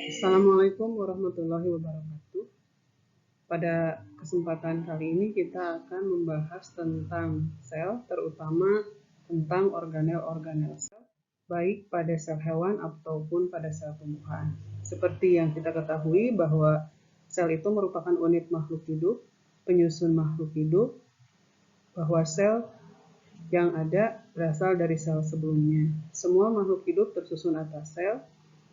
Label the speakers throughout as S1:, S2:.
S1: Assalamualaikum warahmatullahi wabarakatuh. Pada kesempatan kali ini kita akan membahas tentang sel, terutama tentang organel-organel sel, baik pada sel hewan ataupun pada sel tumbuhan. Seperti yang kita ketahui bahwa sel itu merupakan unit makhluk hidup, penyusun makhluk hidup, bahwa sel yang ada berasal dari sel sebelumnya. Semua makhluk hidup tersusun atas sel.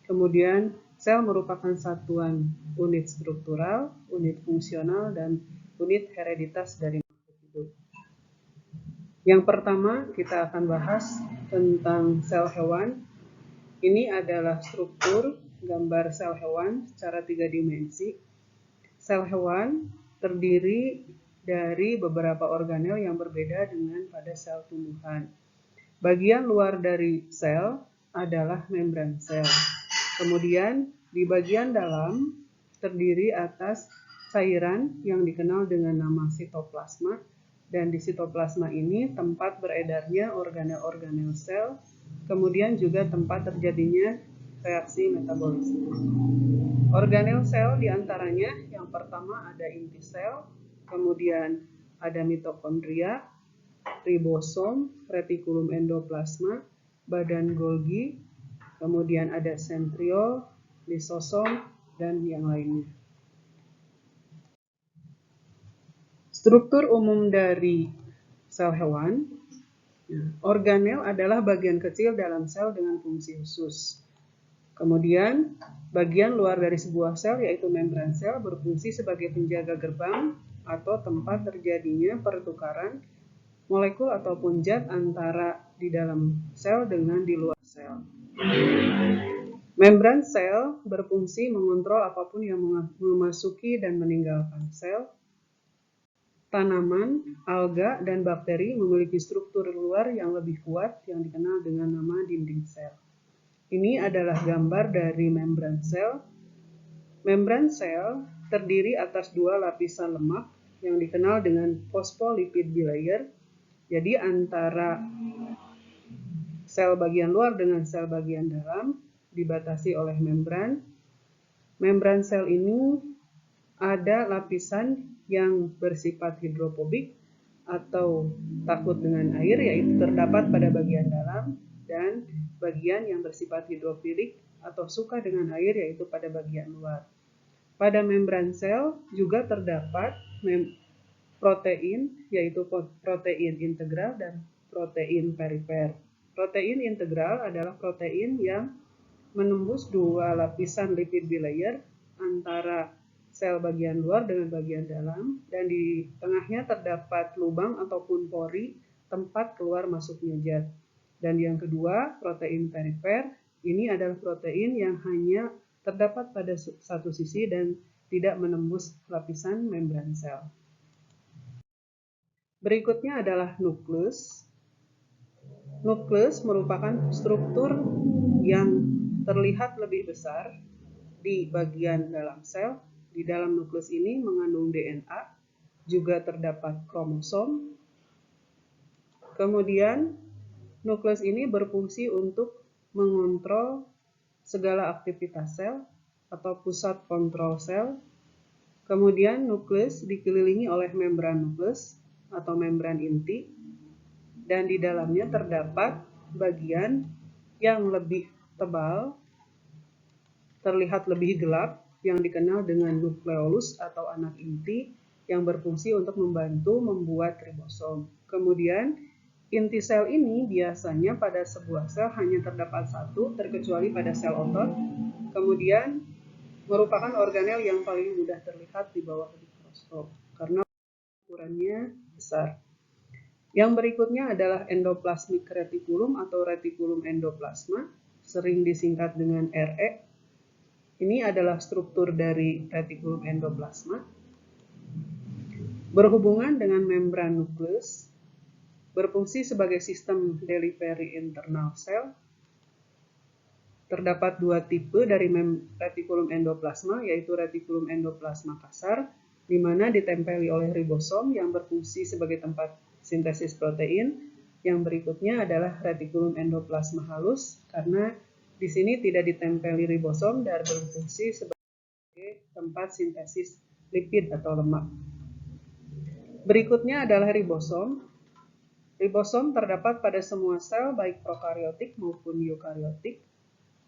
S1: Kemudian sel merupakan satuan unit struktural, unit fungsional, dan unit hereditas dari makhluk hidup. Yang pertama kita akan bahas tentang sel hewan. Ini adalah struktur gambar sel hewan secara 3 dimensi. Sel hewan terdiri dari beberapa organel yang berbeda dengan pada sel tumbuhan. Bagian luar dari sel adalah membran sel. Kemudian di bagian dalam terdiri atas cairan yang dikenal dengan nama sitoplasma, dan di sitoplasma ini tempat beredarnya organel-organel sel, kemudian juga tempat terjadinya reaksi metabolisme. Organel sel diantaranya yang pertama ada inti sel, kemudian ada mitokondria, ribosom, retikulum endoplasma, badan Golgi, kemudian ada sentriol, lisosom, dan yang lainnya. Struktur umum dari sel hewan. Organel adalah bagian kecil dalam sel dengan fungsi khusus. Kemudian, bagian luar dari sebuah sel yaitu membran sel berfungsi sebagai penjaga gerbang atau tempat terjadinya pertukaran molekul ataupun zat antara di dalam sel dengan di luar sel. Membran sel berfungsi mengontrol apapun yang memasuki dan meninggalkan sel. Tanaman, alga, dan bakteri memiliki struktur luar yang lebih kuat yang dikenal dengan nama dinding sel. Ini adalah gambar dari membran sel. Membran sel terdiri atas 2 lapisan lemak yang dikenal dengan phospholipid bilayer. Jadi antara sel bagian luar dengan sel bagian dalam dibatasi oleh membran. Membran sel ini ada lapisan yang bersifat hidrofobik atau takut dengan air, yaitu terdapat pada bagian dalam, dan bagian yang bersifat hidrofilik atau suka dengan air, yaitu pada bagian luar. Pada membran sel juga terdapat protein, yaitu protein integral dan protein perifer. Protein integral adalah protein yang menembus 2 lapisan lipid bilayer antara sel bagian luar dengan bagian dalam, dan di tengahnya terdapat lubang ataupun pori tempat keluar masuknya zat. Dan yang kedua, protein perifer, ini adalah protein yang hanya terdapat pada satu sisi dan tidak menembus lapisan membran sel. Berikutnya adalah nukleus. Nukleus merupakan struktur yang terlihat lebih besar di bagian dalam sel. Di dalam nukleus ini mengandung DNA, juga terdapat kromosom. Kemudian nukleus ini berfungsi untuk mengontrol segala aktivitas sel atau pusat kontrol sel. Kemudian nukleus dikelilingi oleh membran nukleus atau membran inti, dan di dalamnya terdapat bagian yang lebih tebal, terlihat lebih gelap, yang dikenal dengan nukleolus atau anak inti, yang berfungsi untuk membantu membuat ribosom. Kemudian inti sel ini biasanya pada sebuah sel hanya terdapat satu, terkecuali pada sel otot. Kemudian merupakan organel yang paling mudah terlihat di bawah mikroskop karena ukurannya besar. Yang berikutnya adalah endoplasmic reticulum atau reticulum endoplasma, sering disingkat dengan RE. Ini adalah struktur dari retikulum endoplasma. Berhubungan dengan membran nukleus, berfungsi sebagai sistem delivery internal sel. Terdapat 2 tipe dari retikulum endoplasma, yaitu retikulum endoplasma kasar, di mana ditempeli oleh ribosom yang berfungsi sebagai tempat sintesis protein. Yang berikutnya adalah retikulum endoplasma halus, karena Di sini tidak ditempeli ribosom dan berfungsi sebagai tempat sintesis lipid atau lemak. Berikutnya adalah ribosom. Ribosom terdapat pada semua sel baik prokariotik maupun eukariotik.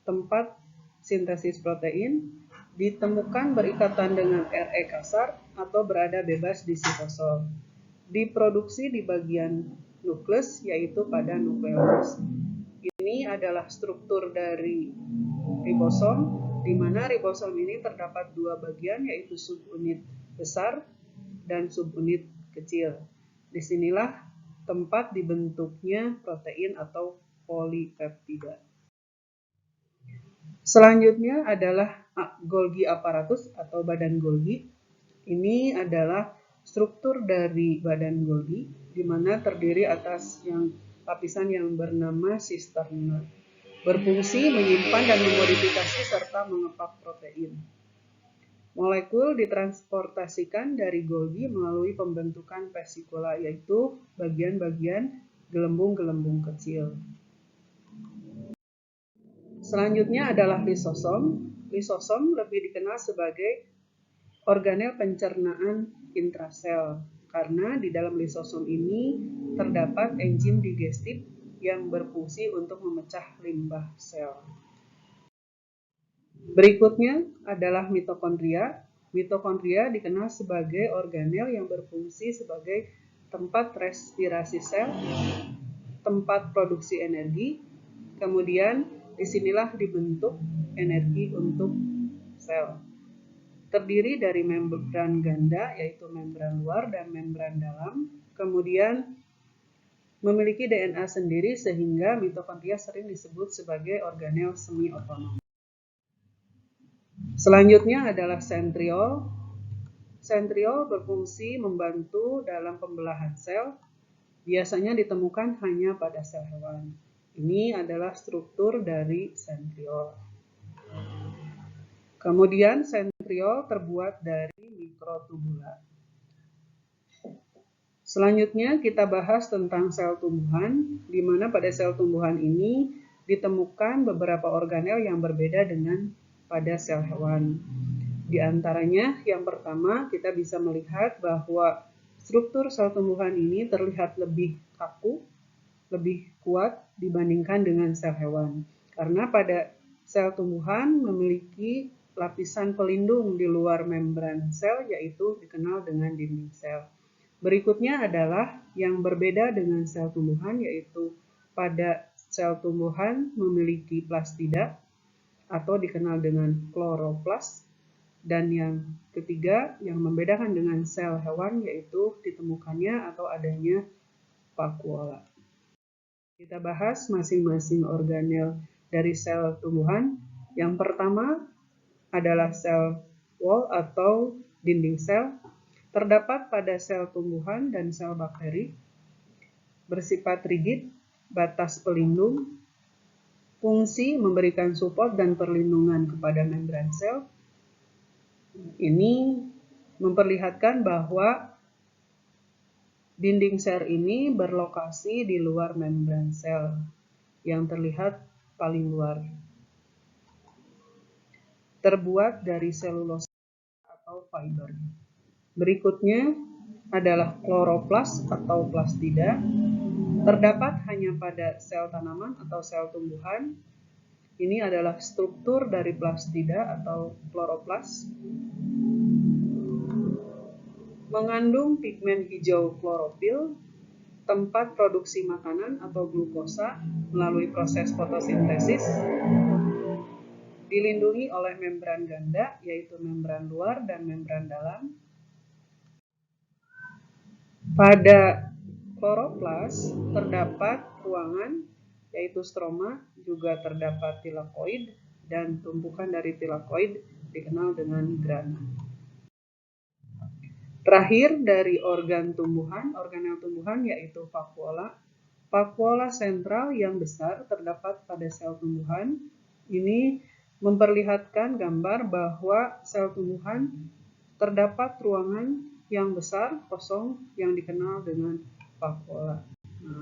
S1: Tempat sintesis protein ditemukan berikatan dengan RE kasar atau berada bebas di sitosol. Diproduksi di bagian nukleus yaitu pada nukleolus. Ini adalah struktur dari ribosom, di mana ribosom ini terdapat dua bagian yaitu subunit besar dan subunit kecil. Disinilah tempat dibentuknya protein atau polipeptida. Selanjutnya adalah Golgi apparatus atau badan Golgi. Ini adalah struktur dari badan Golgi, di mana terdiri atas lapisan yang bernama sisterna. Berfungsi menyimpan dan memodifikasi serta mengepak protein. Molekul ditransportasikan dari Golgi melalui pembentukan vesikula, yaitu bagian-bagian gelembung-gelembung kecil. Selanjutnya adalah lisosom. Lisosom lebih dikenal sebagai organel pencernaan intrasel, karena di dalam lisosom ini terdapat enzim digestif yang berfungsi untuk memecah limbah sel. Berikutnya adalah mitokondria. Mitokondria dikenal sebagai organel yang berfungsi sebagai tempat respirasi sel, tempat produksi energi, kemudian disinilah dibentuk energi untuk sel. Terdiri dari membran ganda, yaitu membran luar dan membran dalam, kemudian memiliki DNA sendiri sehingga mitokondria sering disebut sebagai organel semi otonom. Selanjutnya adalah sentriol. Sentriol berfungsi membantu dalam pembelahan sel, biasanya ditemukan hanya pada sel hewan. Ini adalah struktur dari sentriol. Kemudian sentriol terbuat dari mikrotubula. Selanjutnya kita bahas tentang sel tumbuhan, di mana pada sel tumbuhan ini ditemukan beberapa organel yang berbeda dengan pada sel hewan. Di antaranya yang pertama kita bisa melihat bahwa struktur sel tumbuhan ini terlihat lebih kaku, lebih kuat dibandingkan dengan sel hewan. Karena pada sel tumbuhan memiliki lapisan pelindung di luar membran sel, yaitu dikenal dengan dinding sel. Berikutnya adalah yang berbeda dengan sel tumbuhan, yaitu pada sel tumbuhan memiliki plastida atau dikenal dengan kloroplas. Dan yang ketiga yang membedakan dengan sel hewan yaitu ditemukannya atau adanya vakuola. Kita bahas masing-masing organel dari sel tumbuhan. Yang pertama adalah sel wall atau dinding sel. Terdapat pada sel tumbuhan dan sel bakteri. Bersifat rigid, batas pelindung, fungsi memberikan support dan perlindungan kepada membran sel. Ini memperlihatkan bahwa dinding sel ini berlokasi di luar membran sel yang terlihat paling luar. Terbuat dari selulosa atau fiber. Berikutnya adalah kloroplas atau plastida. Terdapat hanya pada sel tanaman atau sel tumbuhan. Ini adalah struktur dari plastida atau kloroplas. Mengandung pigmen hijau klorofil, tempat produksi makanan atau glukosa melalui proses fotosintesis. Dilindungi oleh membran ganda, yaitu membran luar dan membran dalam. Pada kloroplas terdapat ruangan, yaitu stroma, juga terdapat tilakoid, dan tumpukan dari tilakoid dikenal dengan grana. Terakhir dari organel tumbuhan yaitu vakuola. Vakuola sentral yang besar terdapat pada sel tumbuhan. Ini memperlihatkan gambar bahwa sel tumbuhan terdapat ruangan yang besar kosong yang dikenal dengan vakuola.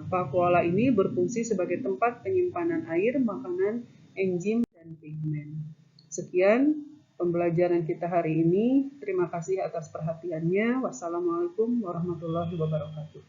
S1: Vakuola ini berfungsi sebagai tempat penyimpanan air, makanan, enzim, dan pigmen. Sekian pembelajaran kita hari ini. Terima kasih atas perhatiannya. Wassalamualaikum warahmatullahi wabarakatuh.